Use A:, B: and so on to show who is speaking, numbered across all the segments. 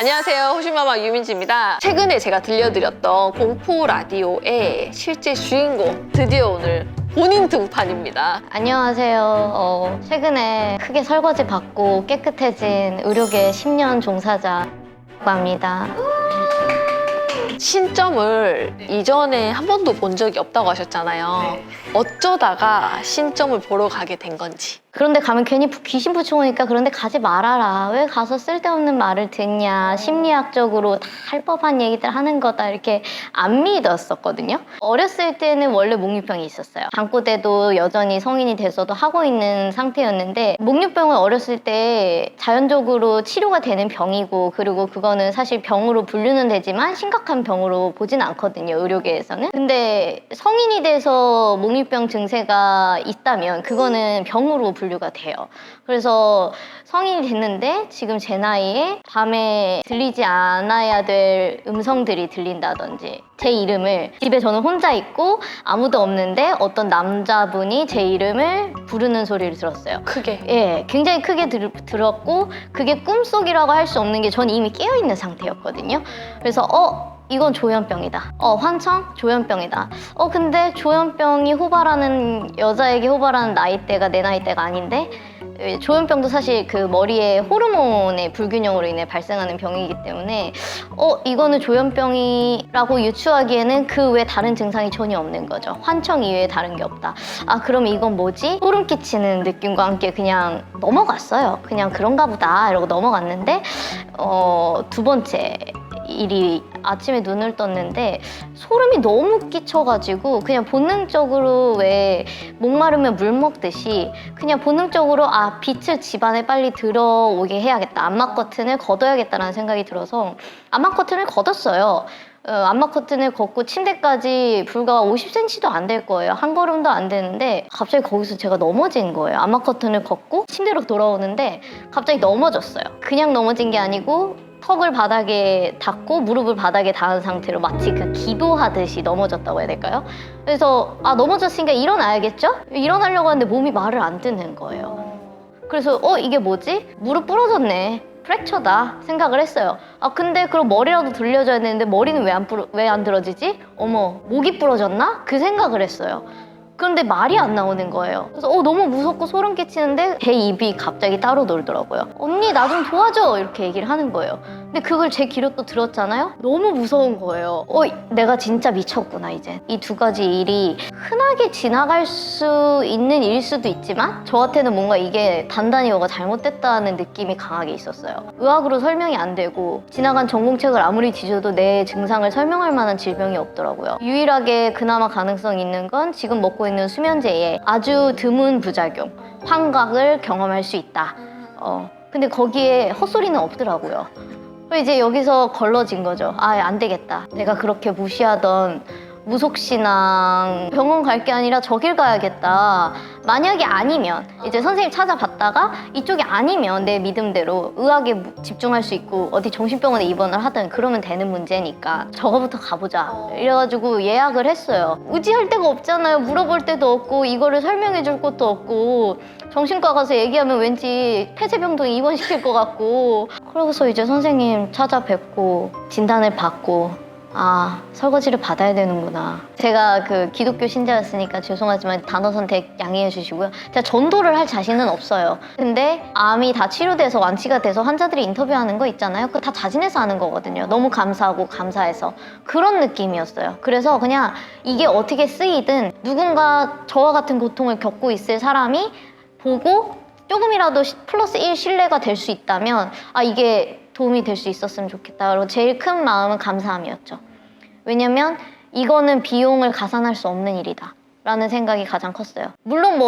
A: 안녕하세요, 호시마마 유민지입니다. 최근에 제가 들려드렸던 공포 라디오의 실제 주인공 드디어 오늘 본인 등판입니다.
B: 안녕하세요. 최근에 크게 설거지 받고 깨끗해진 의료계 10년 종사자라고 합니다.
A: 신점을 이전에 한 번도 본 적이 없다고 하셨잖아요. 어쩌다가 신점을 보러 가게 된 건지.
B: 그런데 가면 괜히 귀신 붙여오니까 그런데 가지 말아라. 왜 가서 쓸데없는 말을 듣냐. 심리학적으로 다 할 법한 얘기들 하는 거다. 이렇게 안 믿었었거든요. 어렸을 때는 원래 목류병이 있었어요. 잠꼬대도 여전히 성인이 돼서도 하고 있는 상태였는데 목류병은 어렸을 때 자연적으로 치료가 되는 병이고 그리고 그거는 사실 병으로 분류는 되지만 심각한 병으로 보진 않거든요. 의료계에서는. 근데 성인이 돼서 목류병 증세가 있다면 그거는 병으로 분류가 돼요. 그래서 성인이 됐는데 지금 제 나이에 밤에 들리지 않아야 될 음성들이 들린다든지 제 이름을 집에 저는 혼자 있고 아무도 없는데 어떤 남자분이 제 이름을 부르는 소리를 들었어요.
A: 크게.
B: 예, 굉장히 크게 들었고 그게 꿈속이라고 할 수 없는 게 전 이미 깨어있는 상태였거든요. 그래서 이건 조현병이다. 환청? 조현병이다. 근데 조현병이 호발하는 여자에게 호발하는 나이대가 내 나이대가 아닌데 조현병도 사실 그 머리에 호르몬의 불균형으로 인해 발생하는 병이기 때문에 이거는 조현병이라고 유추하기에는 그 외 다른 증상이 전혀 없는 거죠. 환청 이외에 다른 게 없다. 그럼 이건 뭐지? 소름 끼치는 느낌과 함께 그냥 넘어갔어요. 그냥 그런가 보다 이러고 넘어갔는데 두 번째 일이 아침에 눈을 떴는데 소름이 너무 끼쳐가지고 그냥 본능적으로 왜 목마르면 물 먹듯이 그냥 본능적으로 빛을 집안에 빨리 들어오게 해야겠다. 암막 커튼을 걷어야겠다라는 생각이 들어서 암막 커튼을 걷었어요. 암막 커튼을 걷고 침대까지 불과 50cm도 안 될 거예요. 한 걸음도 안 되는데 갑자기 거기서 제가 넘어진 거예요. 암막 커튼을 걷고 침대로 돌아오는데 갑자기 넘어졌어요. 그냥 넘어진 게 아니고 턱을 바닥에 닿고 무릎을 바닥에 닿은 상태로 마치 그 기도하듯이 넘어졌다고 해야 될까요? 그래서 넘어졌으니까 일어나야겠죠? 일어나려고 하는데 몸이 말을 안 듣는 거예요. 그래서 이게 뭐지? 무릎 부러졌네. 프랙처다 생각을 했어요. 근데 그럼 머리라도 들려줘야 되는데 머리는 왜 안 들어지지? 어머, 목이 부러졌나? 그 생각을 했어요. 그런데 말이 안 나오는 거예요. 그래서 너무 무섭고 소름 끼치는데 제 입이 갑자기 따로 놀더라고요. 언니 나 좀 도와줘 이렇게 얘기를 하는 거예요. 근데 그걸 제 귀로 또 들었잖아요. 너무 무서운 거예요. 내가 진짜 미쳤구나 이제. 이 두 가지 일이 흔하게 지나갈 수 있는 일일 수도 있지만 저한테는 뭔가 이게 단단히 뭐가 잘못됐다는 느낌이 강하게 있었어요. 의학으로 설명이 안 되고 지나간 전공책을 아무리 뒤져도 내 증상을 설명할 만한 질병이 없더라고요. 유일하게 그나마 가능성 있는 건 지금 먹고 있는 수면제에 아주 드문 부작용, 환각을 경험할 수 있다. 근데 거기에 헛소리는 없더라고요. 이제 여기서 걸러진 거죠. 안 되겠다. 내가 그렇게 무시하던 무속신앙 병원 갈 게 아니라 저길 가야겠다. 만약에 아니면 이제 선생님 찾아봤다가 이쪽이 아니면 내 믿음대로 의학에 집중할 수 있고 어디 정신병원에 입원을 하든 그러면 되는 문제니까 저거부터 가보자. 이래가지고 예약을 했어요. 의지할 데가 없잖아요. 물어볼 데도 없고 이거를 설명해 줄 것도 없고 정신과 가서 얘기하면 왠지 폐쇄병동에 입원시킬 것 같고 그러고서 이제 선생님 찾아뵙고 진단을 받고 설거지를 받아야 되는구나. 제가 그 기독교 신자였으니까 죄송하지만 단어 선택 양해해 주시고요. 제가 전도를 할 자신은 없어요. 근데 암이 다 치료돼서 완치가 돼서 환자들이 인터뷰하는 거 있잖아요. 그거 다 자진해서 하는 거거든요. 너무 감사하고 감사해서. 그런 느낌이었어요. 그래서 그냥 이게 어떻게 쓰이든 누군가 저와 같은 고통을 겪고 있을 사람이 보고 조금이라도 플러스 1 신뢰가 될 수 있다면 이게 도움이 될 수 있었으면 좋겠다. 그리고 제일 큰 마음은 감사함이었죠. 왜냐면 이거는 비용을 가산할 수 없는 일이다 라는 생각이 가장 컸어요. 물론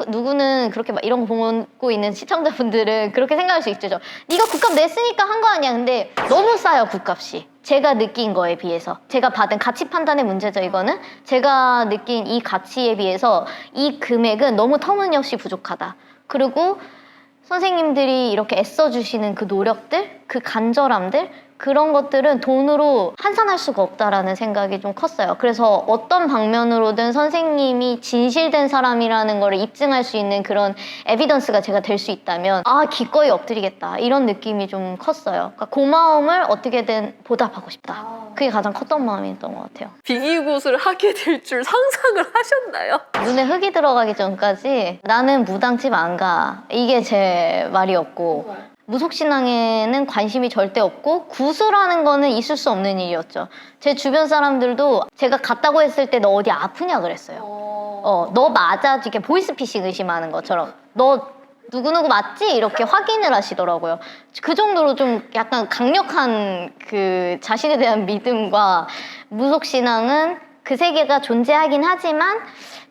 B: 누구는 그렇게 이런 거 보고 있는 시청자분들은 그렇게 생각할 수 있죠. 네가 국값 냈으니까 한 거 아니야. 근데 너무 싸요, 국값이. 제가 느낀 거에 비해서. 제가 받은 가치 판단의 문제죠, 이거는. 제가 느낀 이 가치에 비해서 이 금액은 너무 터무니없이 부족하다. 그리고 선생님들이 이렇게 애써주시는 그 노력들, 그 간절함들, 그런 것들은 돈으로 환산할 수가 없다라는 생각이 좀 컸어요. 그래서 어떤 방면으로든 선생님이 진실된 사람이라는 거를 입증할 수 있는 그런 에비던스가 제가 될 수 있다면 아 기꺼이 엎드리겠다 이런 느낌이 좀 컸어요. 그러니까 고마움을 어떻게든 보답하고 싶다. 그게 가장 컸던 마음이었던 것 같아요.
A: 비기굿을 하게 될 줄 상상을 하셨나요?
B: 눈에 흙이 들어가기 전까지 나는 무당집 안 가. 이게 제 말이었고 무속신앙에는 관심이 절대 없고 구슬하는 거는 있을 수 없는 일이었죠. 제 주변 사람들도 제가 갔다고 했을 때 너 어디 아프냐 그랬어요. 너 맞아? 이렇게 보이스피싱 의심하는 것처럼 너 누구누구 맞지? 이렇게 확인을 하시더라고요. 그 정도로 좀 약간 강력한 그 자신에 대한 믿음과 무속신앙은 그 세계가 존재하긴 하지만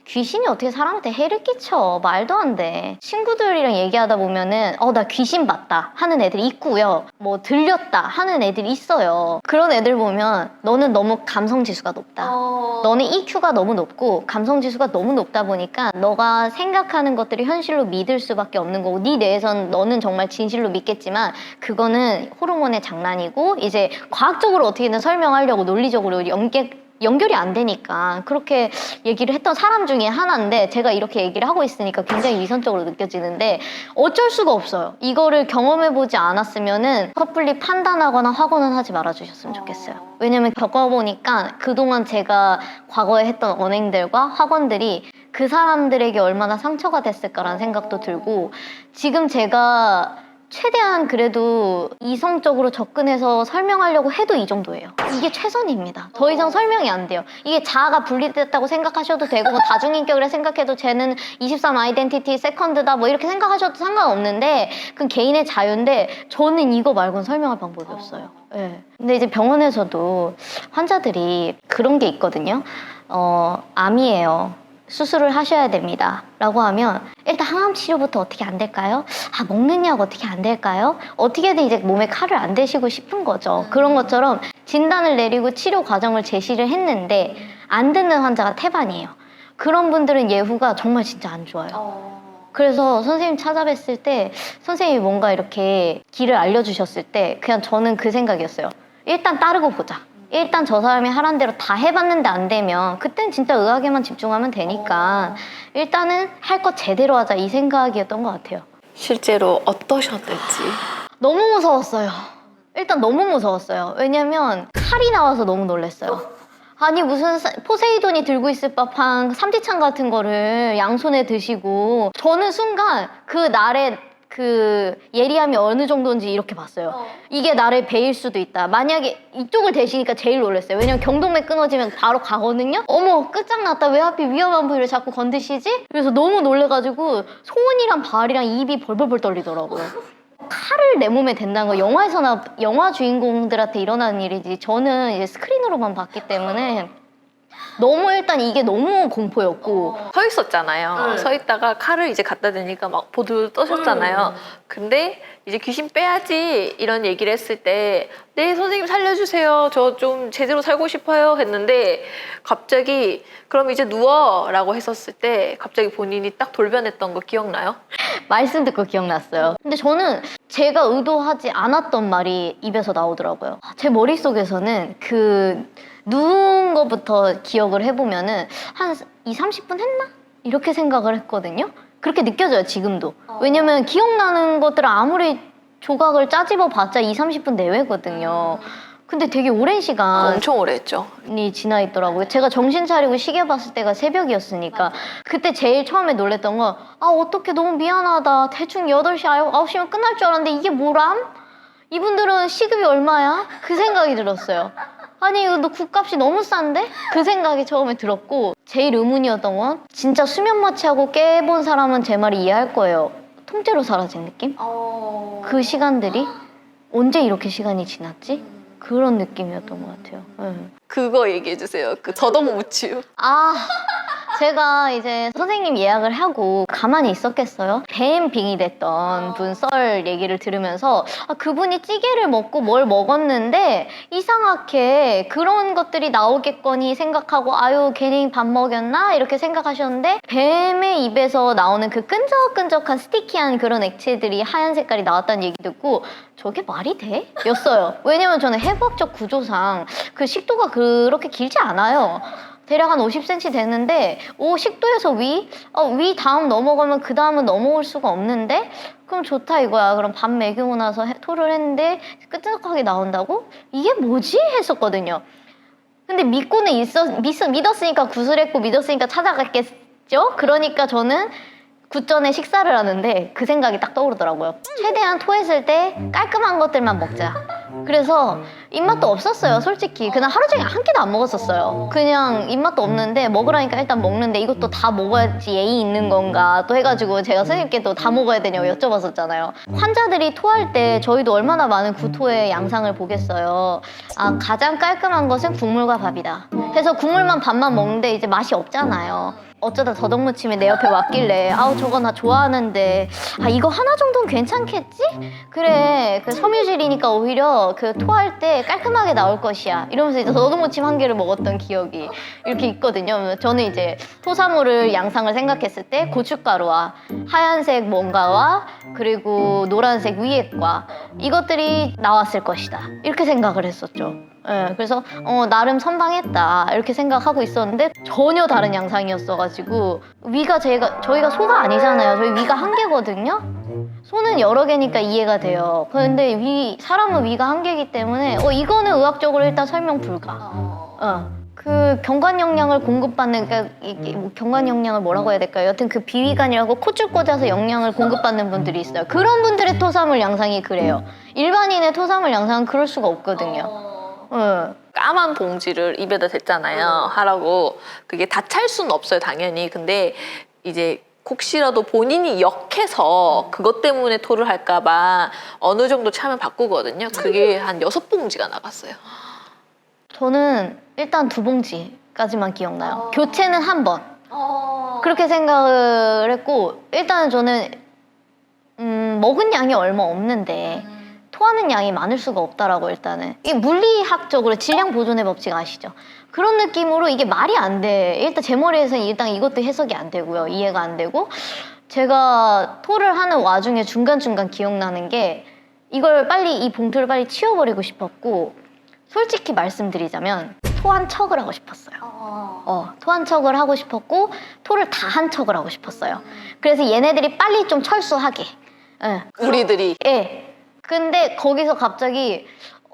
B: 귀신이 어떻게 사람한테 해를 끼쳐. 말도 안 돼. 친구들이랑 얘기하다 보면은 나 귀신 봤다 하는 애들이 있고요. 뭐 들렸다 하는 애들이 있어요. 그런 애들 보면 너는 너무 감성지수가 높다. 너는 EQ가 너무 높고 감성지수가 너무 높다 보니까 너가 생각하는 것들이 현실로 믿을 수밖에 없는 거고 네 뇌에선 너는 정말 진실로 믿겠지만 그거는 호르몬의 장난이고 이제 과학적으로 어떻게든 설명하려고 논리적으로 연결이 안 되니까 그렇게 얘기를 했던 사람 중에 하나인데 제가 이렇게 얘기를 하고 있으니까 굉장히 위선적으로 느껴지는데 어쩔 수가 없어요. 이거를 경험해보지 않았으면은 섣불리 판단하거나 확언은 하지 말아주셨으면 좋겠어요. 왜냐면 겪어보니까 그동안 제가 과거에 했던 언행들과 확언들이 그 사람들에게 얼마나 상처가 됐을까라는 생각도 들고 지금 제가 최대한 그래도 이성적으로 접근해서 설명하려고 해도 이 정도예요. 이게 최선입니다. 더 이상 설명이 안 돼요. 이게 자아가 분리됐다고 생각하셔도 되고 뭐 다중인격이라 생각해도 쟤는 23 아이덴티티 세컨드다 뭐 이렇게 생각하셔도 상관없는데 그건 개인의 자유인데 저는 이거 말고는 설명할 방법이 없어요. 네. 근데 이제 병원에서도 환자들이 그런 게 있거든요. 암이에요. 수술을 하셔야 됩니다 라고 하면 일단 항암 치료부터 어떻게 안 될까요? 먹는 약 어떻게 안 될까요? 어떻게든 이제 몸에 칼을 안 대시고 싶은 거죠. 그런 것처럼 진단을 내리고 치료 과정을 제시를 했는데 안 듣는 환자가 태반이에요. 그런 분들은 예후가 정말 진짜 안 좋아요. 그래서 선생님 찾아뵀을 때 선생님이 뭔가 이렇게 길을 알려주셨을 때 그냥 저는 그 생각이었어요. 일단 따르고 보자. 일단 저 사람이 하란 대로 다 해봤는데 안 되면 그땐 진짜 의학에만 집중하면 되니까 일단은 할 것 제대로 하자 이 생각이었던 것 같아요.
A: 실제로 어떠셨는지.
B: 너무 무서웠어요. 일단 너무 무서웠어요. 왜냐면 칼이 나와서 너무 놀랐어요. 아니 무슨 포세이돈이 들고 있을 법한 삼지창 같은 거를 양손에 드시고 저는 순간 그 날에 그 예리함이 어느 정도인지 이렇게 봤어요. 이게 나를 베일 수도 있다. 만약에 이쪽을 대시니까 제일 놀랐어요. 왜냐면 경동맥 끊어지면 바로 가거든요. 어머 끝장났다. 왜 하필 위험한 부위를 자꾸 건드시지? 그래서 너무 놀래가지고 손이랑 발이랑 입이 벌벌벌 떨리더라고요. 칼을 내 몸에 댄다는 거 영화에서나 영화 주인공들한테 일어나는 일이지 저는 이제 스크린으로만 봤기 때문에 너무 일단 이게 너무 공포였고
A: 서 있었잖아요. 서 있다가 칼을 이제 갖다 대니까 막 보드 떠셨잖아요. 근데 이제 귀신 빼야지 이런 얘기를 했을 때 네 선생님 살려주세요. 저 좀 제대로 살고 싶어요 했는데 갑자기 그럼 이제 누워 라고 했었을 때 갑자기 본인이 딱 돌변했던 거 기억나요?
B: 말씀 듣고 기억났어요. 근데 저는 제가 의도하지 않았던 말이 입에서 나오더라고요. 제 머릿속에서는 그 누운 거부터 기억을 해보면은 한 20-30분 했나? 이렇게 생각을 했거든요. 그렇게 느껴져요 지금도. 왜냐면 기억나는 것들을 아무리 조각을 짜집어 봤자 20-30분 내외거든요. 근데 되게 오랜 시간
A: 엄청 오래 했죠.
B: 이 지나 있더라고요. 제가 정신 차리고 시계 봤을 때가 새벽이었으니까 그때 제일 처음에 놀랬던 건 어떡해 너무 미안하다. 대충 8시, 9시면 끝날 줄 알았는데 이게 뭐람? 이분들은 시급이 얼마야? 그 생각이 들었어요. 아니 이거 너 국값이 너무 싼데? 그 생각이 처음에 들었고 제일 의문이었던 건 진짜 수면 마취하고 깨본 사람은 제 말을 이해할 거예요. 통째로 사라진 느낌? 그 시간들이 언제 이렇게 시간이 지났지? 그런 느낌이었던 것 같아요. 네.
A: 그거 얘기해 주세요. 그 저덕무추.
B: 제가 이제 선생님 예약을 하고 가만히 있었겠어요? 뱀 빙이 됐던 분 썰 얘기를 들으면서 아, 그분이 찌개를 먹고 뭘 먹었는데 이상하게 그런 것들이 나오겠거니 생각하고 아유 괜히 밥 먹였나? 이렇게 생각하셨는데 뱀의 입에서 나오는 그 끈적끈적한 스티키한 그런 액체들이 하얀 색깔이 나왔다는 얘기 듣고 저게 말이 돼? 였어요. 왜냐면 저는 해부학적 구조상 그 식도가 그렇게 길지 않아요. 대략 한 50cm 되는데 식도에서 위 다음 넘어가면 그 다음은 넘어올 수가 없는데 그럼 좋다 이거야. 그럼 밥 먹이고 나서 토를 했는데 끈적하게 나온다고? 이게 뭐지? 했었거든요. 근데 믿고는 믿었으니까 구슬했고 믿었으니까 찾아갔겠죠? 그러니까 저는 굿전에 식사를 하는데 그 생각이 딱 떠오르더라고요. 최대한 토했을 때 깔끔한 것들만 먹자. 그래서 입맛도 없었어요, 솔직히. 그날 하루 종일 한 끼도 안 먹었었어요. 그냥 입맛도 없는데 먹으라니까 일단 먹는데 이것도 다 먹어야지 예의 있는 건가 또 해가지고 제가 선생님께 또 다 먹어야 되냐고 여쭤봤었잖아요. 환자들이 토할 때 저희도 얼마나 많은 구토의 양상을 보겠어요. 아, 가장 깔끔한 것은 국물과 밥이다. 그래서 국물만 밥만 먹는데 이제 맛이 없잖아요. 어쩌다 더덕무침이 내 옆에 왔길래 아우 저거 나 좋아하는데 아 이거 하나 정도는 괜찮겠지? 그래 그 섬유질이니까 오히려 그 토할 때 깔끔하게 나올 것이야 이러면서 이제 더덕무침 한 개를 먹었던 기억이 이렇게 있거든요. 저는 이제 토사물을 양상을 생각했을 때 고춧가루와 하얀색 뭔가와 그리고 노란색 위액과 이것들이 나왔을 것이다 이렇게 생각을 했었죠. 네, 그래서 나름 선방했다 이렇게 생각하고 있었는데 전혀 다른 양상이었어가지고 위가 저희가 소가 아니잖아요. 저희 위가 한 개거든요. 소는 여러 개니까 이해가 돼요. 그런데 사람은 위가 한 개이기 때문에 이거는 의학적으로 일단 설명 불가. 그 경관 영양을 공급받는 그러니까 이게 뭐 경관 영양을 뭐라고 해야 될까요? 여튼 그 비위관이라고 콧줄 꽂아서 영양을 공급받는 분들이 있어요. 그런 분들의 토사물 양상이 그래요. 일반인의 토사물 양상은 그럴 수가 없거든요.
A: 까만 봉지를 입에다 댔잖아요. 하라고. 그게 다 찰 수는 없어요, 당연히. 근데 이제 혹시라도 본인이 역해서 그것 때문에 토를 할까봐 어느 정도 차면 바꾸거든요. 그게 한 6봉지가 나갔어요.
B: 저는 일단 2봉지까지만 기억나요. 교체는 한 번. 그렇게 생각을 했고 일단은 저는 먹은 양이 얼마 없는데 토하는 양이 많을 수가 없다라고 일단은 이게 물리학적으로 질량 보존의 법칙 아시죠? 그런 느낌으로 이게 말이 안 돼. 일단 제 머리에서는 일단 이것도 해석이 안 되고요. 이해가 안 되고 제가 토를 하는 와중에 중간중간 기억나는 게 이걸 빨리 이 봉투를 빨리 치워버리고 싶었고 솔직히 말씀드리자면 토한 척을 하고 싶었어요. 토한 척을 하고 싶었고 토를 다 한 척을 하고 싶었어요. 그래서 얘네들이 빨리 좀 철수하게.
A: 우리들이.
B: 예. 근데 거기서 갑자기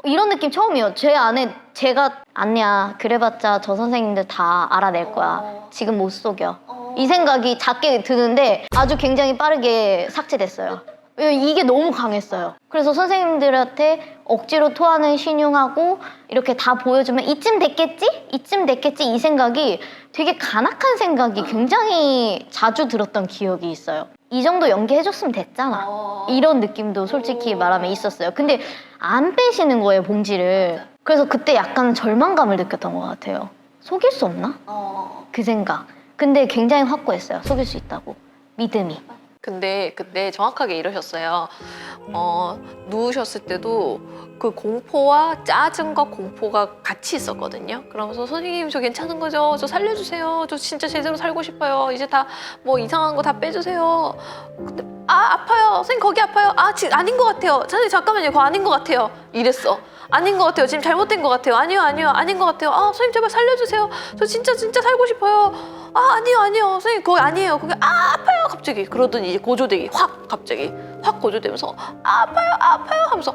B: 이런 느낌 처음이에요. 제 안에 제가 아니야 그래봤자 저 선생님들 다 알아낼 거야. 지금 못 속여. 이 생각이 작게 드는데 아주 굉장히 빠르게 삭제됐어요. 이게 너무 강했어요. 그래서 선생님들한테 억지로 토하는 신용하고 이렇게 다 보여주면 이쯤 됐겠지? 이쯤 됐겠지? 이 생각이 되게 간악한 생각이 굉장히 자주 들었던 기억이 있어요. 이 정도 연기해줬으면 됐잖아. 이런 느낌도 솔직히 말하면 있었어요. 근데 안 빼시는 거예요, 봉지를. 그래서 그때 약간 절망감을 느꼈던 것 같아요. 속일 수 없나? 그 생각. 근데 굉장히 확고했어요. 속일 수 있다고. 믿음이.
A: 근데 그때 정확하게 이러셨어요. 누우셨을 때도 그 공포와 짜증과 공포가 같이 있었거든요. 그러면서 선생님 저 괜찮은 거죠? 저 살려주세요. 저 진짜 제대로 살고 싶어요. 이제 다 뭐 이상한 거 다 빼주세요. 근데 아파요. 선생님 거기 아파요. 지금 아닌 것 같아요. 선생님 잠깐만요. 그거 아닌 것 같아요. 이랬어. 아닌 것 같아요. 지금 잘못된 것 같아요. 아니요. 아닌 것 같아요. 선생님 제발 살려주세요. 저 진짜 살고 싶어요. 아니요. 선생님 그거 아니에요. 그게 아파요. 갑자기 그러더니 이제 고조되기 갑자기 확 고조되면서 아파요 하면서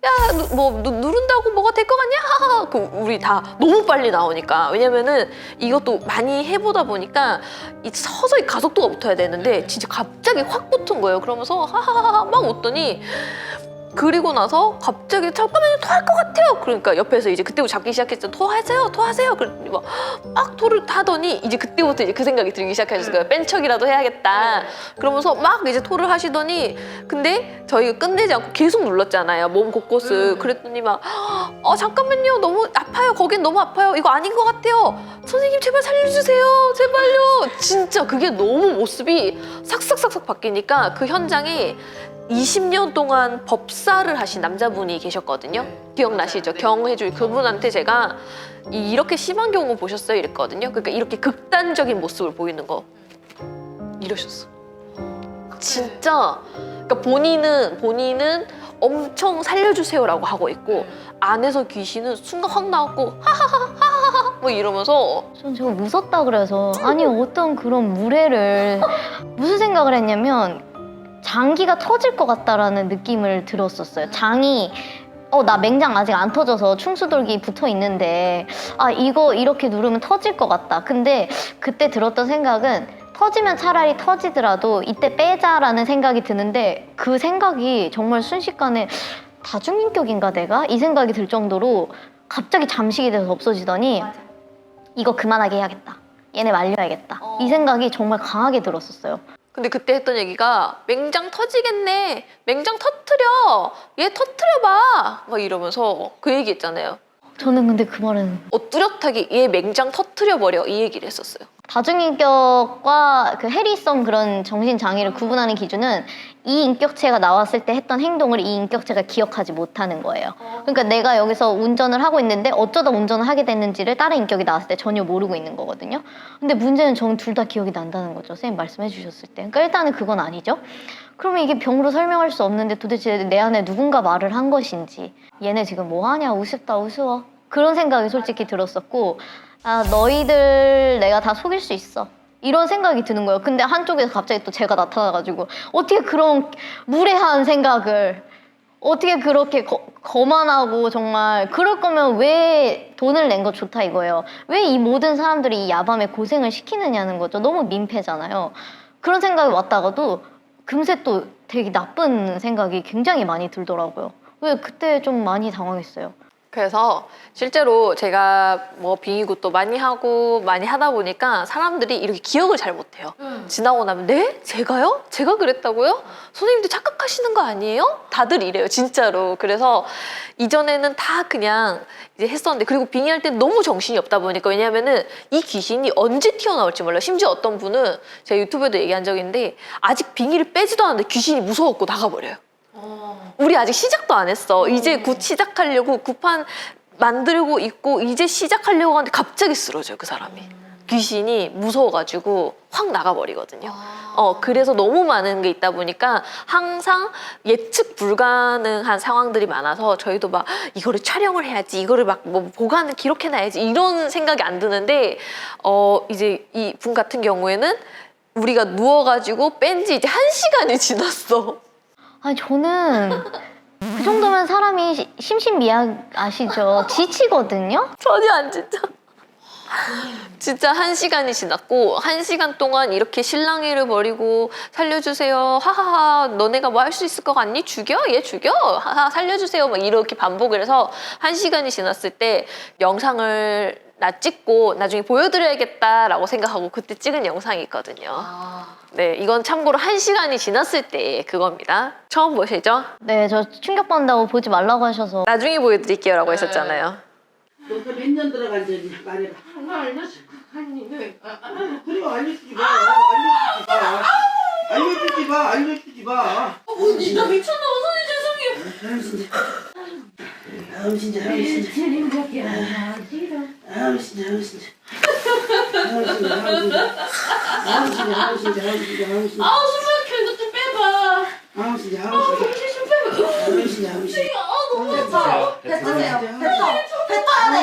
A: 야, 뭐 누른다고 뭐가 될 것 같냐? 우리 다 너무 빨리 나오니까. 왜냐면은 이것도 많이 해보다 보니까 서서히 가속도가 붙어야 되는데 진짜 갑자기 확 붙은 거예요. 그러면서 하하하 막 웃더니 그리고 나서 갑자기 잠깐만요 토할 것 같아요. 그러니까 옆에서 이제 그때부터 잡기 시작했죠. 토하세요. 그랬더니 막 토를 하더니 이제 그때부터 이제 그 생각이 들기 시작하셨어요. 뺀 척이라도 해야겠다. 그러면서 막 이제 토를 하시더니 근데 저희가 끝내지 않고 계속 눌렀잖아요. 몸 곳곳을. 그랬더니 막 잠깐만요 너무 아파요. 거긴 너무 아파요. 이거 아닌 것 같아요. 선생님 제발 살려주세요. 제발요. 진짜 그게 너무 모습이 싹싹싹싹 바뀌니까 그 현장에 20년 동안 법사를 하신 남자분이 계셨거든요. 기억나시죠? 경해줄 그분한테 제가 이렇게 심한 경우 보셨어요? 이랬거든요. 그러니까 이렇게 극단적인 모습을 보이는 거 이러셨어. 진짜 그러니까 본인은 엄청 살려주세요라고 하고 있고 안에서 귀신은 순간 확 나왔고 하하하하하 뭐 이러면서
B: 전 저거 무섭다 그래서 아니 어떤 그런 무례를 무슨 생각을 했냐면 장기가 터질 것 같다라는 느낌을 들었었어요. 장이 나 맹장 아직 안 터져서 충수돌기 붙어 있는데 이거 이렇게 누르면 터질 것 같다. 근데 그때 들었던 생각은 터지면 차라리 터지더라도 이때 빼자라는 생각이 드는데 그 생각이 정말 순식간에 다중인격인가 내가? 이 생각이 들 정도로 갑자기 잠식이 돼서 없어지더니
A: 맞아.
B: 이거 그만하게 해야겠다. 얘네 말려야겠다. 이 생각이 정말 강하게 들었었어요.
A: 근데 그때 했던 얘기가 맹장 터지겠네. 맹장 터트려. 얘 터트려봐. 막 이러면서 그 얘기 했잖아요.
B: 저는 근데 그 말은
A: 뚜렷하게 얘 맹장 터트려버려 이 얘기를 했었어요.
B: 다중인격과 그 해리성 그런 정신장애를 구분하는 기준은 이 인격체가 나왔을 때 했던 행동을 이 인격체가 기억하지 못하는 거예요. 그러니까 내가 여기서 운전을 하고 있는데 어쩌다 운전을 하게 됐는지를 다른 인격이 나왔을 때 전혀 모르고 있는 거거든요. 근데 문제는 저는 둘 다 기억이 난다는 거죠. 선생님 말씀해 주셨을 때. 그러니까 일단은 그건 아니죠. 그러면 이게 병으로 설명할 수 없는데 도대체 내 안에 누군가 말을 한 것인지 얘네 지금 뭐 하냐 우습다 우스워 그런 생각이 솔직히 들었었고 너희들 내가 다 속일 수 있어 이런 생각이 드는 거예요. 근데 한쪽에서 갑자기 또 제가 나타나가지고 어떻게 그런 무례한 생각을 어떻게 그렇게 거만하고 정말 그럴 거면 왜 돈을 낸 거 좋다 이거예요. 왜 이 모든 사람들이 이 야밤에 고생을 시키느냐는 거죠. 너무 민폐잖아요. 그런 생각이 왔다가도 금세 또 되게 나쁜 생각이 굉장히 많이 들더라고요. 왜 그때 좀 많이 당황했어요.
A: 그래서 실제로 제가 뭐 빙의굿도 많이 하고 많이 하다 보니까 사람들이 이렇게 기억을 잘 못해요. 지나고 나면 네? 제가요? 제가 그랬다고요? 선생님들 착각하시는 거 아니에요? 다들 이래요 진짜로. 그래서 이전에는 다 그냥 이제 했었는데 그리고 빙의할 때 너무 정신이 없다 보니까 왜냐면은 이 귀신이 언제 튀어나올지 몰라요. 심지어 어떤 분은 제가 유튜브에도 얘기한 적이 있는데 아직 빙의를 빼지도 않았는데 귀신이 무서워갖고 나가버려요. 우리 아직 시작도 안 했어. 이제 곧 시작하려고 구판 만들고 있고 이제 시작하려고 하는데 갑자기 쓰러져요 그 사람이. 귀신이 무서워가지고 확 나가버리거든요. 그래서 너무 많은 게 있다 보니까 항상 예측 불가능한 상황들이 많아서 저희도 막 이거를 촬영을 해야지 이거를 막 뭐 보관을 기록해놔야지 이런 생각이 안 드는데 이제 이 분 같은 경우에는 우리가 누워가지고 뺀 지 이제 1시간이 지났어.
B: 아니 저는 그 정도면 사람이 심신미약 아시죠? 지치거든요?
A: 전혀 안 진짜. 진짜 1시간이 지났고 1시간 동안 이렇게 실랑이를 벌이고 살려주세요 하하하 너네가 뭐 할 수 있을 것 같니? 죽여? 얘 죽여? 하하 살려주세요 막 이렇게 반복을 해서 1시간이 지났을 때 영상을 나 찍고 나중에 보여드려야겠다라고 생각하고 그때 찍은 영상이 있거든요. 네, 이건 참고로 1시간이 지났을 때 그겁니다. 처음 보시죠?
B: 네, 저 충격받는다고 보지 말라고 하셔서
A: 나중에 보여드릴게요 라고 했었잖아요.
C: 너가 몇 년 들어간 지 말해봐.
D: 나 알려줄 거 아닌데.
C: 그래 알려주지 마. 알려주지 마. 알려주지 마.
D: 나 미쳤나 봐. 선생님 죄송해요.
C: 아우 진짜. 아우 진짜.
D: 재림밖에 안 나.
C: 아우 진짜. 아우 진짜. 아우 진짜. 아우 진짜. 아우 진짜. 아우 진짜. 아우 진짜.
D: 아우 숨막혀. 이거 좀 빼봐.
C: 아우 진짜.
D: 아
C: 아우 진짜.
D: 정신 좀 빼봐.
C: 아우 진짜. 아우 진짜.
D: 아 너무 아파.
C: 뱉으세요.
D: 뱉어야 돼.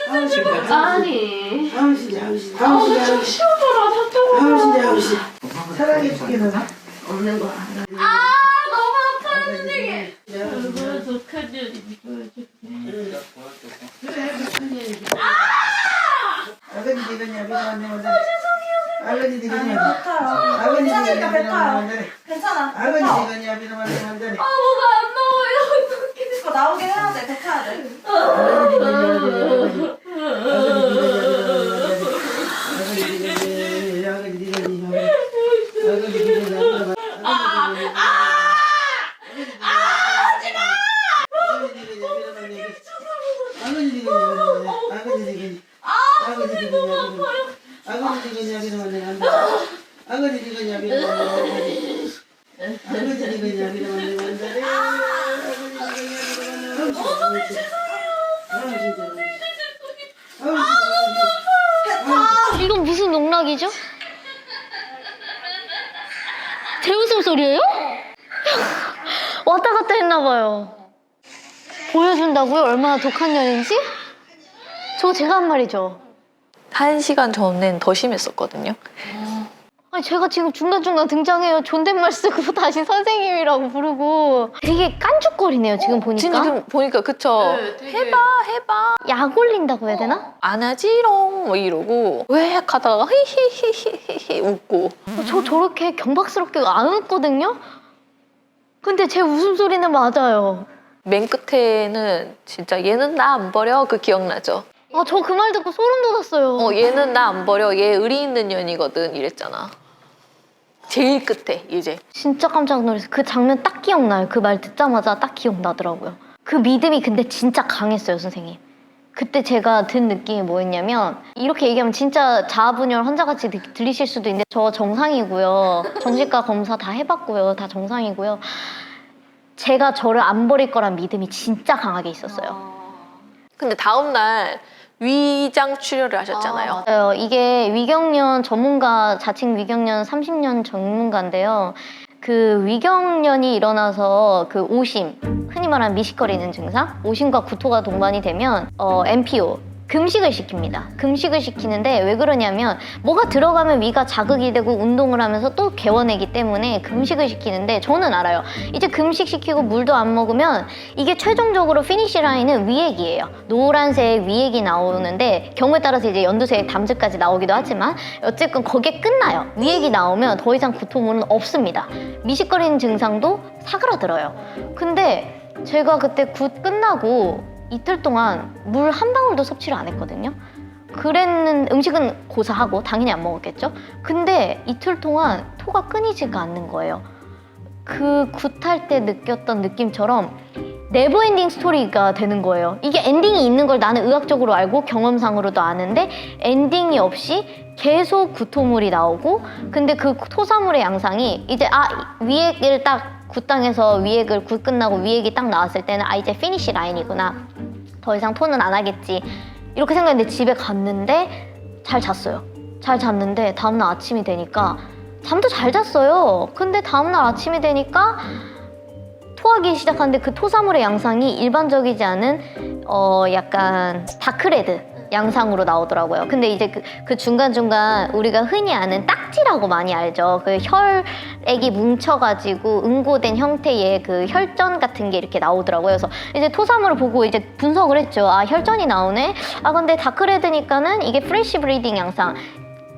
C: 아우 진짜.
D: 아니.
C: 아우 진짜. 아우 진짜.
D: 아우
C: 아우
D: 좀
C: 진짜.
D: 쉬어줘라. 답답해.
C: 아우 진짜. 아우 진짜. 사랑해 죽겠는 없는 거 알아.
D: 아 너무 아파요 선생님. 어떡하지?
C: 아버지 되겠냐? 아버지 되겠냐? 아버지 되겠냐?
E: 괜찮아.
C: 아버지 되겠냐?
D: 아 뭐가
E: 나오게 해야 돼. 백해야 돼.
B: 이건 무슨 농락이죠? 제 웃음소리예요? 왔다 갔다 했나봐요. 보여준다고요? 얼마나 독한 년인지? 저거 제가 한 말이죠.
A: 1시간 전엔 더 심했었거든요.
B: 아니 제가 지금 중간중간 등장해요. 존댓말 쓰고 다시 선생님이라고 부르고 되게 깐죽거리네요. 지금 보니까.
A: 진짜 지금 보니까 그쵸?
D: 네, 되게-
A: 해봐.
B: 약 올린다고 해야 되나?
A: 안 하지롱 뭐 이러고 왜 하다가 히히히히히 웃고.
B: 저 저렇게 경박스럽게 안 웃거든요? 근데 제 웃음소리는 맞아요.
A: 맨 끝에는 진짜 얘는 나 안 버려 그 기억나죠?
B: 아, 저 그 말 듣고 소름 돋았어요.
A: 얘는 나 안 버려 얘 의리 있는 년이거든 이랬잖아. 제일 끝에 이제
B: 진짜 깜짝 놀랐어요. 그 장면 딱 기억나요. 그 말 듣자마자 딱 기억나더라고요. 그 믿음이 근데 진짜 강했어요, 선생님. 그때 제가 든 느낌이 뭐였냐면 이렇게 얘기하면 진짜 자아분열 환자같이 들리실 수도 있는데 저 정상이고요. 정신과 검사 다 해봤고요. 다 정상이고요. 제가 저를 안 버릴 거란 믿음이 진짜 강하게 있었어요.
A: 근데 다음날 위장 출혈을 하셨잖아요.
B: 맞아요. 이게 위경련 전문가, 자칭 위경련 30년 전문가인데요. 그 위경련이 일어나서 그 오심, 흔히 말하는 미식거리는 증상, 오심과 구토가 동반이 되면 MPO, 금식을 시킵니다. 금식을 시키는데 왜 그러냐면 뭐가 들어가면 위가 자극이 되고 운동을 하면서 또 개워내기 때문에 금식을 시키는데 저는 알아요. 이제 금식 시키고 물도 안 먹으면 이게 최종적으로 피니시 라인은 위액이에요. 노란색 위액이 나오는데 경우에 따라서 이제 연두색 담즙까지 나오기도 하지만 어쨌든 거기에 끝나요. 위액이 나오면 더 이상 구토물은 없습니다. 미식거리는 증상도 사그라들어요. 근데 제가 그때 굿 끝나고 이틀 동안 물 한 방울도 섭취를 안 했거든요. 음식은 고사하고 당연히 안 먹었겠죠. 근데 이틀 동안 토가 끊이지가 않는 거예요. 그 굿할 때 느꼈던 느낌처럼 네버엔딩 스토리가 되는 거예요. 이게 엔딩이 있는 걸 나는 의학적으로 알고 경험상으로도 아는데 엔딩이 없이 계속 구토물이 나오고 근데 그 토사물의 양상이 이제 위액을 딱 굿당에서 위액을 굿 끝나고 위액이 딱 나왔을 때는 이제 피니시 라인이구나. 더 이상 토는 안 하겠지. 이렇게 생각했는데 집에 갔는데 잘 잤어요. 잘 잤는데 다음날 아침이 되니까 잠도 잘 잤어요. 근데 다음날 아침이 되니까 토하기 시작하는데 그 토사물의 양상이 일반적이지 않은 약간 다크레드 양상으로 나오더라고요. 근데 이제 그 중간중간 우리가 흔히 아는 딱지라고 많이 알죠. 그 혈액이 뭉쳐가지고 응고된 형태의 그 혈전 같은 게 이렇게 나오더라고요. 그래서 이제 토사물을 보고 이제 분석을 했죠. 혈전이 나오네. 근데 다크레드니까는 이게 프레시 브리딩 양상.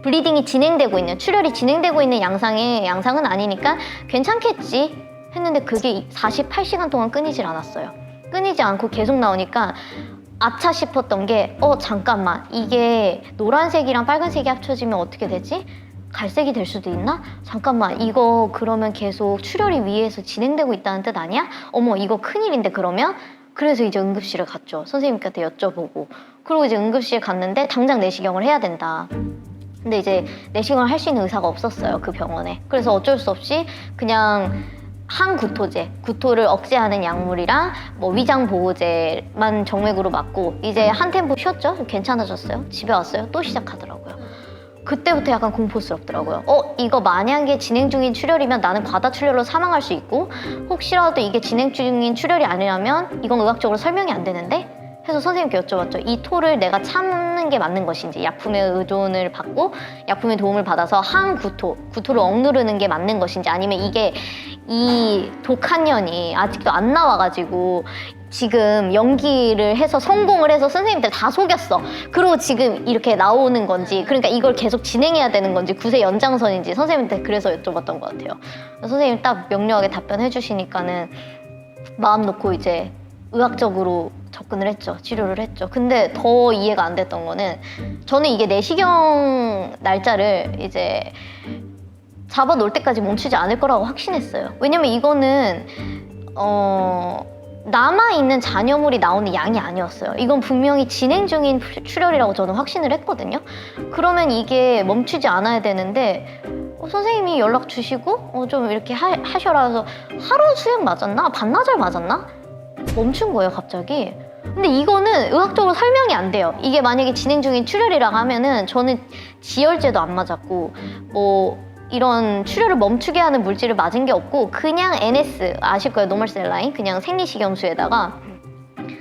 B: 블리딩이 진행되고 있는, 출혈이 진행되고 있는 양상은 아니니까 괜찮겠지 했는데 그게 48시간 동안 끊이질 않았어요. 끊이지 않고 계속 나오니까 아차 싶었던 게 잠깐만 이게 노란색이랑 빨간색이 합쳐지면 어떻게 되지? 갈색이 될 수도 있나? 잠깐만 이거 그러면 계속 출혈이 위에서 진행되고 있다는 뜻 아니야? 어머 이거 큰일인데 그러면? 그래서 이제 응급실을 갔죠. 선생님한테 여쭤보고 그리고 이제 응급실 갔는데 당장 내시경을 해야 된다. 근데 이제 내시경을 할 수 있는 의사가 없었어요. 그 병원에. 그래서 어쩔 수 없이 그냥 항구토제, 구토를 억제하는 약물이랑 뭐 위장보호제만 정맥으로 맞고 이제 한 템포 쉬었죠? 좀 괜찮아졌어요. 집에 왔어요. 또 시작하더라고요. 그때부터 약간 공포스럽더라고요. 이거 만약에 진행 중인 출혈이면 나는 과다출혈로 사망할 수 있고 혹시라도 이게 진행 중인 출혈이 아니라면 이건 의학적으로 설명이 안 되는데? 해서 선생님께 여쭤봤죠. 이 토를 내가 참는 게 맞는 것인지 약품에 의존을 받고 약품의 도움을 받아서 구토를 억누르는 게 맞는 것인지 아니면 이게 이 독한 년이 아직도 안 나와가지고 지금 연기를 해서 성공을 해서 선생님들 다 속였어. 그리고 지금 이렇게 나오는 건지 그러니까 이걸 계속 진행해야 되는 건지 구세 연장선인지 선생님한테 그래서 여쭤봤던 것 같아요. 선생님이 딱 명료하게 답변해 주시니까는 마음 놓고 이제 의학적으로 접근을 했죠. 치료를 했죠. 근데 더 이해가 안 됐던 거는 저는 이게 내시경 날짜를 이제 잡아놓을 때까지 멈추지 않을 거라고 확신했어요. 왜냐면 이거는 남아있는 잔여물이 나오는 양이 아니었어요. 이건 분명히 진행 중인 출혈이라고 저는 확신을 했거든요. 그러면 이게 멈추지 않아야 되는데 선생님이 연락 주시고 좀 이렇게 하셔라 해서 하루 수액 맞았나? 반나절 맞았나? 멈춘 거예요 갑자기. 근데 이거는 의학적으로 설명이 안 돼요. 이게 만약에 진행 중인 출혈이라고 하면은 저는 지혈제도 안 맞았고 뭐 이런 출혈을 멈추게 하는 물질을 맞은 게 없고 그냥 NS 아실 거예요. 노멀셀라인 그냥 생리식염수에다가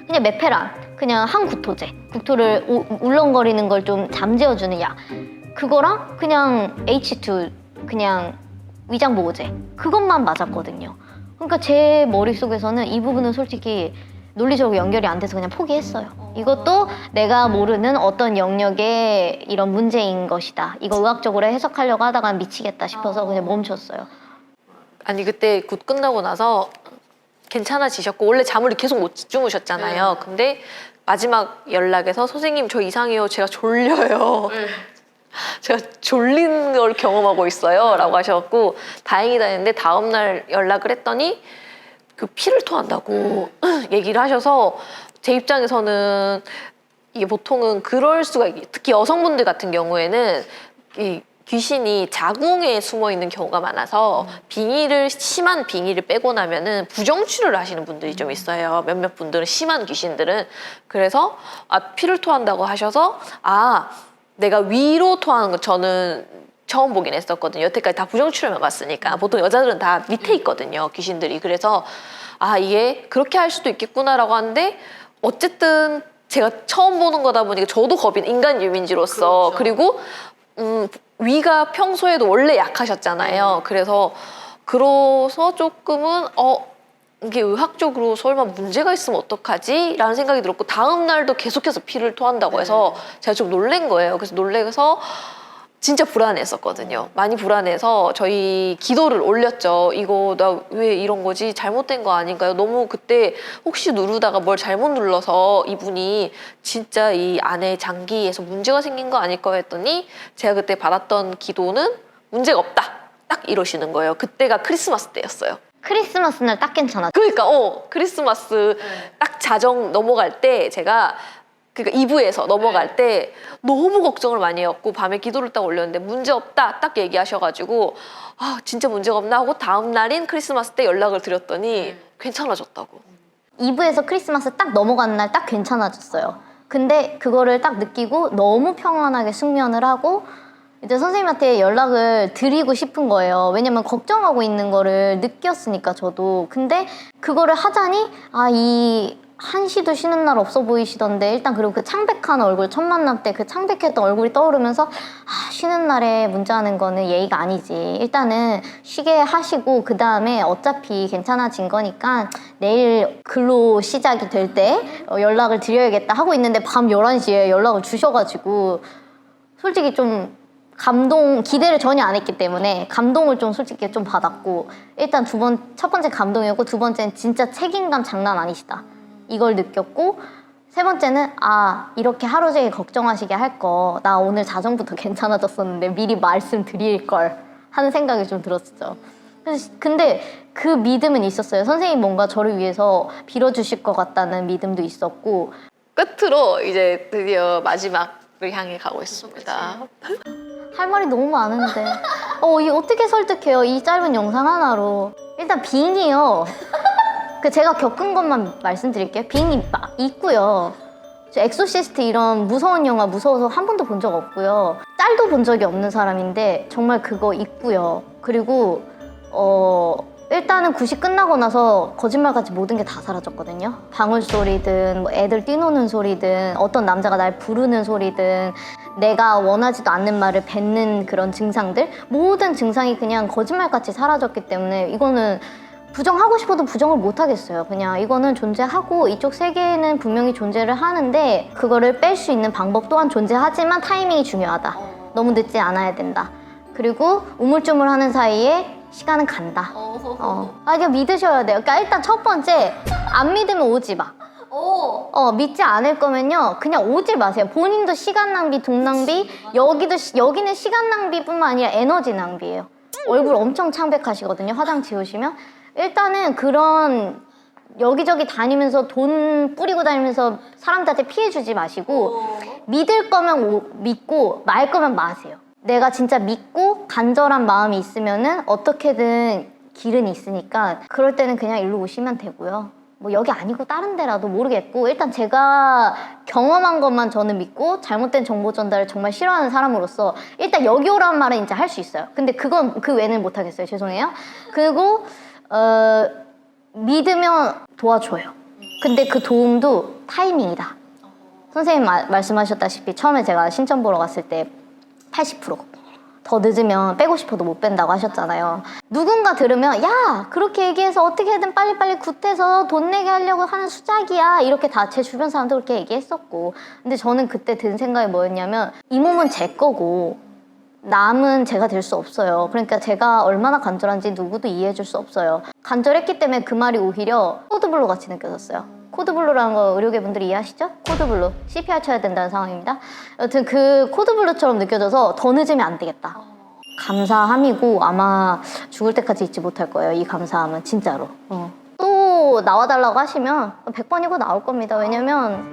B: 그냥 메페란 그냥 항구토제 국토를 울렁거리는 걸 좀 잠재워주는 약 그거랑 그냥 H2 그냥 위장보호제 그것만 맞았거든요. 그러니까 제 머릿속에서는 이 부분은 솔직히 논리적으로 연결이 안 돼서 그냥 포기했어요. 이것도 내가 모르는 어떤 영역의 이런 문제인 것이다. 이거 의학적으로 해석하려고 하다가 미치겠다 싶어서 그냥 멈췄어요.
A: 아니 그때 굿 끝나고 나서 괜찮아지셨고 원래 잠을 계속 못 주무셨잖아요. 근데 마지막 연락에서 선생님 저 이상해요. 제가 졸려요. 제가 졸린 걸 경험하고 있어요. 라고 하셔갖고 다행이다 했는데 다음날 연락을 했더니 그 피를 토한다고 얘기를 하셔서 제 입장에서는 이게 보통은 그럴 수가 특히 여성분들 같은 경우에는 이 귀신이 자궁에 숨어 있는 경우가 많아서 심한 빙의를 빼고 나면은 부정출혈을 하시는 분들이 좀 있어요. 몇몇 분들은 심한 귀신들은 그래서 피를 토한다고 하셔서 내가 위로 토하는 거 저는 처음 보긴 했었거든요. 여태까지 다 부정출혈만 봤으니까 보통 여자들은 다 밑에 있거든요. 귀신들이. 그래서 이게 그렇게 할 수도 있겠구나라고 하는데 어쨌든 제가 처음 보는 거다 보니까 저도 겁이 인간 유민지로서 그렇죠. 그리고 위가 평소에도 원래 약하셨잖아요. 그래서 조금은 이게 의학적으로 설마 문제가 있으면 어떡하지? 라는 생각이 들었고 다음 날도 계속해서 피를 토한다고 해서 제가 좀 놀란 거예요. 그래서 놀래서 진짜 불안했었거든요. 많이 불안해서 저희 기도를 올렸죠. 이거 나 왜 이런 거지? 잘못된 거 아닌가요? 너무 그때 혹시 누르다가 뭘 잘못 눌러서 이분이 진짜 이 안에 장기에서 문제가 생긴 거 아닐까 했더니 제가 그때 받았던 기도는 문제가 없다. 딱 이러시는 거예요. 그때가 크리스마스 때였어요.
B: 크리스마스 날 딱 괜찮았죠.
A: 그러니까 크리스마스 딱 자정 넘어갈 때 제가 그러니까 2부에서 넘어갈 때 너무 걱정을 많이 해갖고 밤에 기도를 딱 올렸는데 문제 없다 딱 얘기하셔가지고 진짜 문제가 없나 하고 다음 날인 크리스마스 때 연락을 드렸더니 괜찮아졌다고.
B: 2부에서 크리스마스 딱 넘어간 날 딱 괜찮아졌어요. 근데 그거를 딱 느끼고 너무 평안하게 숙면을 하고 이제 선생님한테 연락을 드리고 싶은 거예요. 왜냐면 걱정하고 있는 거를 느꼈으니까 저도. 근데 그거를 하자니 이 한시도 쉬는 날 없어 보이시던데 일단 그리고 그 창백한 얼굴 첫 만남 때 그 창백했던 얼굴이 떠오르면서 쉬는 날에 문자하는 거는 예의가 아니지. 일단은 쉬게 하시고 그 다음에 어차피 괜찮아진 거니까 내일 근로 시작이 될 때 연락을 드려야겠다 하고 있는데 밤 11시에 연락을 주셔가지고 솔직히 좀 기대를 전혀 안 했기 때문에 감동을 좀 솔직히 좀 받았고 일단 첫 번째 감동이었고 두 번째는 진짜 책임감 장난 아니시다. 이걸 느꼈고 세 번째는 이렇게 하루 종일 걱정하시게 할 거 나 오늘 자정부터 괜찮아졌었는데 미리 말씀드릴 걸 하는 생각이 좀 들었죠. 근데 그 믿음은 있었어요. 선생님 뭔가 저를 위해서 빌어주실 것 같다는 믿음도 있었고
A: 끝으로 이제 드디어 마지막을 향해 가고 있습니다.
B: 할 말이 너무 많은데 이 어떻게 설득해요? 이 짧은 영상 하나로. 일단 빙이요. 제가 겪은 것만 말씀드릴게요. 빙이 있고요. 저 엑소시스트 이런 무서운 영화 무서워서 한 번도 본 적 없고요. 짤도 본 적이 없는 사람인데 정말 그거 있고요. 그리고 일단은 굿이 끝나고 나서 거짓말같이 모든 게 다 사라졌거든요. 방울소리든 애들 뛰노는 소리든 어떤 남자가 날 부르는 소리든 내가 원하지도 않는 말을 뱉는 그런 증상들 모든 증상이 그냥 거짓말같이 사라졌기 때문에 이거는 부정하고 싶어도 부정을 못 하겠어요. 그냥 이거는 존재하고 이쪽 세계는 분명히 존재를 하는데 그거를 뺄 수 있는 방법 또한 존재하지만 타이밍이 중요하다. 너무 늦지 않아야 된다. 그리고 우물쭈물하는 사이에 시간은 간다. 이거 믿으셔야 돼요. 그러니까 일단 첫 번째 안 믿으면 오지 마. 믿지 않을 거면요 그냥 오질 마세요. 본인도 시간 낭비, 돈 낭비, 여기는 시간 낭비뿐만 아니라 에너지 낭비예요. 얼굴 엄청 창백하시거든요. 화장 지우시면. 일단은 그런 여기저기 다니면서 돈 뿌리고 다니면서 사람들한테 피해 주지 마시고 믿을 거면 믿고 말 거면 마세요. 내가 진짜 믿고 간절한 마음이 있으면은 어떻게든 길은 있으니까 그럴 때는 그냥 일로 오시면 되고요. 뭐 여기 아니고 다른 데라도 모르겠고 일단 제가 경험한 것만 저는 믿고 잘못된 정보 전달을 정말 싫어하는 사람으로서 일단 여기 오라는 말은 이제 할 수 있어요. 근데 그건 그 외에는 못 하겠어요. 죄송해요. 그리고 믿으면 도와줘요. 근데 그 도움도 타이밍이다. 선생님 말씀하셨다시피 처음에 제가 신청 보러 갔을 때 80%. 더 늦으면 빼고 싶어도 못 뺀다고 하셨잖아요. 누군가 들으면 야 그렇게 얘기해서 어떻게든 빨리빨리 굿해서 돈 내게 하려고 하는 수작이야 이렇게 다 제 주변 사람도 그렇게 얘기했었고 근데 저는 그때 든 생각이 뭐였냐면 이 몸은 제 거고 남은 제가 될 수 없어요. 그러니까 제가 얼마나 간절한지 누구도 이해해 줄 수 없어요. 간절했기 때문에 그 말이 오히려 코드블루 같이 느껴졌어요. 코드블루라는 거 의료계분들이 이해하시죠? 코드블루. CPR 쳐야 된다는 상황입니다. 여튼 그 코드블루처럼 느껴져서 더 늦으면 안 되겠다. 감사함이고 아마 죽을 때까지 잊지 못할 거예요. 이 감사함은 진짜로. 또 나와달라고 하시면 100번이고 나올 겁니다. 왜냐면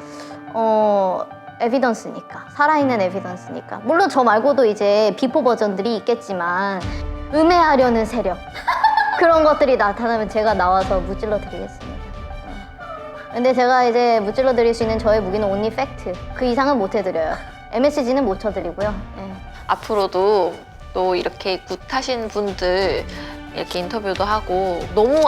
B: 에비던스니까. 살아있는 에비던스니까. 물론 저 말고도 이제 비포 버전들이 있겠지만 음해하려는 세력 그런 것들이 나타나면 제가 나와서 무찔러 드리겠습니다. 근데 제가 이제 무찔러 드릴 수 있는 저의 무기는 only fact. 그 이상은 못 해드려요. MSG는 못 쳐드리고요. 네.
A: 앞으로도 또 이렇게 굿하신 분들 이렇게 인터뷰도 하고 너무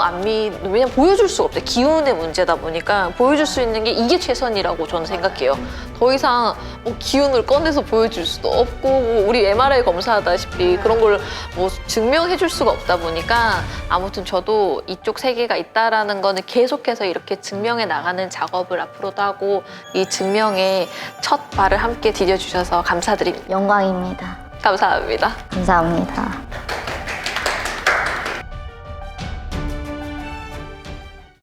A: 왜냐면 보여줄 수가 없대. 기운의 문제다 보니까 보여줄 수 있는 게 이게 최선이라고 저는 생각해요. 더 이상 뭐 기운을 꺼내서 보여줄 수도 없고 뭐 우리 MRI 검사하다시피 그런 걸 뭐 증명해 줄 수가 없다 보니까 아무튼 저도 이쪽 세계가 있다라는 거는 계속해서 이렇게 증명해 나가는 작업을 앞으로도 하고 이 증명에 첫 발을 함께 디뎌주셔서 감사드립니다.
B: 영광입니다.
A: 감사합니다.
B: 감사합니다.